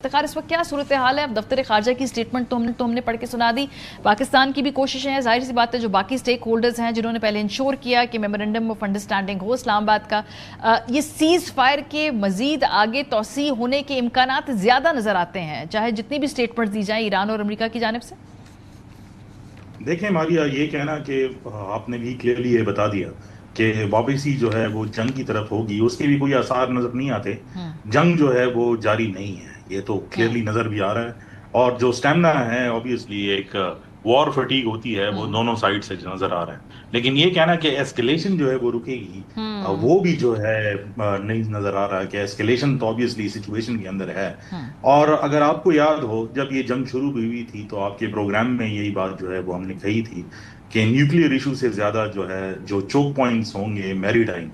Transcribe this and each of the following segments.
इफ्तिखार, इस वक्त क्या सूरत हाल है? अब दफ्तर खारजा की स्टेटमेंट तो हमने पढ़ के सुना दी। पाकिस्तान की भी कोशिशें हैं, जाहिर सी बात है, जो बाकी स्टेक होल्डर्स हैं जिन्होंने पहले इंश्योर किया कि मेमोरेंडम ऑफ अंडरस्टैंडिंग हो इस्लामाबाद का, ये सीज फायर के मजीद आगे तोसी होने के इम्कानात ज्यादा नजर आते हैं, चाहे जितनी भी स्टेटमेंट दी जाए ईरान और अमेरिका की जानिब से। देखें मारिया, ये कहना कि आपने भी क्लियरली ये बता दिया कि वापसी जो है वो जंग की तरफ होगी, उसके भी कोई आसार नजर नहीं आते। हम्म। जंग जो है वो जारी नहीं है, ये तो हम्म। क्लियरली नजर भी आ रहा है। और जो स्टेमिना है, ऑब्वियसली एक वॉर फटीग होती है, वो हम्म। दोनों साइड से नजर आ रहा है। लेकिन ये कहना कि एस्केलेशन जो है वो रुकेगी, हम्म। वो भी जो है नहीं नजर आ रहा है कि एस्केलेशन तो ऑब्वियसली सिचुएशन के अंदर है। हम्म। और अगर आपको याद हो, जब ये जंग शुरू हुई थी तो आपके प्रोग्राम में यही बात जो है वो हमने कही थी कि न्यूक्लियर इशू से ज्यादा जो है, जो चोक पॉइंट्स होंगे मैरीटाइम,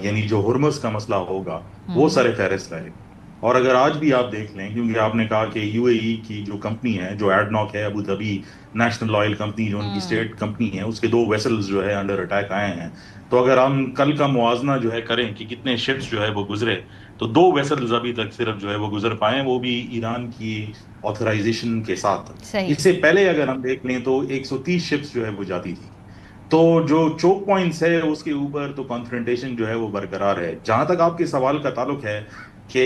यानी जो हुर्मुज का मसला होगा, वो हम्म। सर फहरिस्त रहेगा। और अगर आज भी आप देख लें, क्योंकि आपने कहा कि यूएई की जो कंपनी है, जो एडनॉक है, Abu Dhabi national oil company, जो उनकी हम्म। स्टेट कंपनी है, उसके दो वेसल्स जो है अंडर अटैक आए हैं। तो अगर हम कल का मुआवजना जो है करें कि कितने शिप्स जो है वो गुजरे, तो दो वेसल्स अभी तक सिर्फ जो है वो गुजर पाए, वो भी ईरान की ऑथराइजेशन के साथ। सही। इससे पहले अगर हम देख लें तो 130 शिप्स जो है वो जाती थी। तो जो चोक पॉइंट्स है उसके ऊपर तो कॉन्फ्रंटेशन जो है वो बरकरार है। जहां तक आपके सवाल का ताल्लुक है कि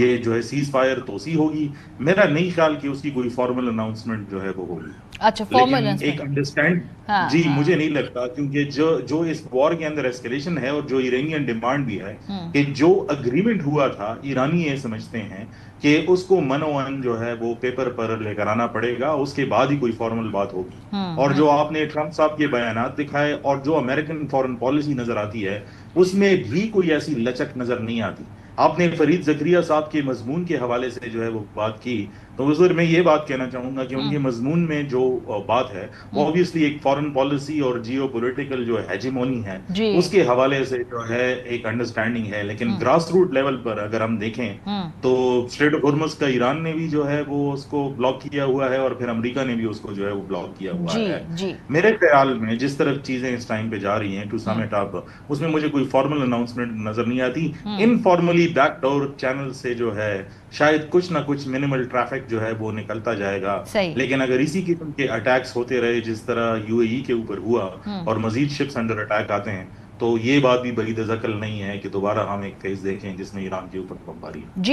ये जो है सीज फायर तोसी होगी, मेरा नहीं ख्याल कि उसकी कोई फॉर्मल अनाउंसमेंट जो है वो होगी। अच्छा, फॉर्मल लेकिन एक अनाउंसमेंट। अंडरस्टैंड, हाँ जी हाँ। मुझे नहीं लगता, क्योंकि जो जो इस वॉर के अंदर एस्केलेशन है और जो ईरानियन डिमांड भी है हम्म। कि जो अग्रीमेंट हुआ था, ईरानी ये समझते हैं कि उसको मनोवन जो है वो पेपर पर लेकर आना पड़ेगा, उसके बाद ही कोई फॉर्मल बात होगी। और हम्म। जो आपने ट्रंप साहब के बयानात दिखाए और जो अमेरिकन फॉरेन पॉलिसी नजर आती है, उसमें भी कोई ऐसी लचक नजर नहीं आती। आपने फरीद जकरिया साहब के मजमून के हवाले से जो है वो बात की, तो हुजूर मैं ये बात कहना चाहूंगा कि हम्म। उनके मजमून में जो बात है, वो हम्म। ऑब्वियसली एक फॉरेन पॉलिसी और जियो पोलिटिकल जो हेजिमोनी है, जी। उसके हवाले से जो है एक अंडरस्टैंडिंग है। लेकिन हम्म। ग्रास रूट लेवल पर अगर हम देखें, हम्म। तो स्ट्रेट ऑफ हॉर्मुज का ईरान ने भी जो है वो उसको ब्लॉक किया हुआ है, और फिर अमेरिका ने भी उसको जो है वो ब्लॉक किया हुआ जी। है। जी। मेरे ख्याल में जिस तरफ चीजें इस टाइम पे जा रही हैं to sum hmm. It up, उसमें मुझे कोई फॉर्मल अनाउंसमेंट नजर नहीं आती। हम्म। इनफॉर्मली बैकडोर चैनल से जो है शायद कुछ ना कुछ मिनिमल ट्रैफिक जो है वो निकलता जाएगा। सही। लेकिन अगर इसी किस्म के अटैक्स होते रहे जिस तरह यूएई के ऊपर हुआ, हम्म। और मजीद शिप्स अंडर अटैक आते हैं, तो ये बात भी बड़ी दजकल नहीं है कि दोबारा हम एक फेज देखें जिसमें ईरान के ऊपर बमबारी हो। जी।